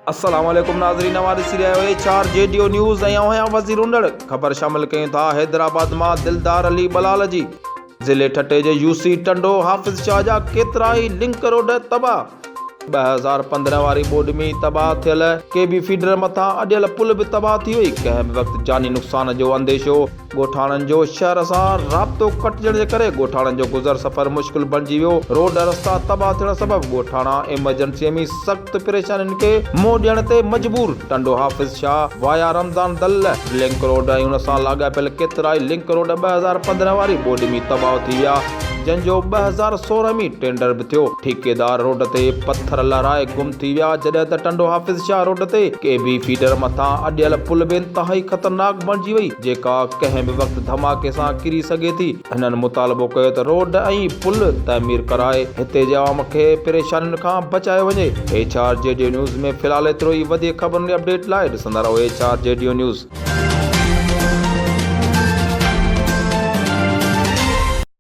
अस्सलाम वालेकुम नाज़रीन, हमारे सीरियल HR JDO न्यूज़ ऐं आहियां वज़ीर उंडड़। ख़बर शामिल कयूं था हैदराबाद मां दिलदार अली बलाल जी। ज़िले ठटे जे UC टंडो हाफ़िज़ शाह जा केतिरा ई लिंक रोड तबाह। 2015 वारी बोड में तबाह थियल KB फीडर मथां अॼियल पुल बि तबाह थी हुई। कंहिं बि वक़्तु जानी नुक़सान जो अंदेशो। ॻोठाणनि जो शहर सां राब्तो कटिजण जे करे ॻोठाणनि जो गुज़र सफ़र मुश्किल बणिजी वियो। रोड रस्ता तबाह थियण सबबि ॻोठाणा एमरजेंसीअ में सख़्त परेशानियुनि खे मुंहुं ॾियण ते मजबूर। टंडो हाफ़िज़ शाह वाया रमज़ान दल लिंक रोड ऐं हुन सां लाॻापियल केतिरा ई लिंक रोड 2015 वारी बोड में तबाह थी विया, जंहिंजो 2016 में टेंडर बि थियो। ठेकेदार रोड ते पत्थर लहराए गुम थी विया, जॾहिं त टंडो हाफ़िज़ शाह रोड ते KB फीडर मथां अॼियल पुल बि इंतहाई ख़तरनाक बणिजी वई, जेका कंहिं बि वक़्तु धमाके सां किरी सघे थी। हिननि मुतालबो कयो त रोड ऐं पुल तइमीर कराए हिते जे आवाम खे परेशानियुनि खां बचायो वञे। HR JDO न्यूज़ में फ़िलहाल एतिरो ई। वधीक ख़बरुनि जी अपडेट लाइ ॾिसंदा रहो HR JDO न्यूज़।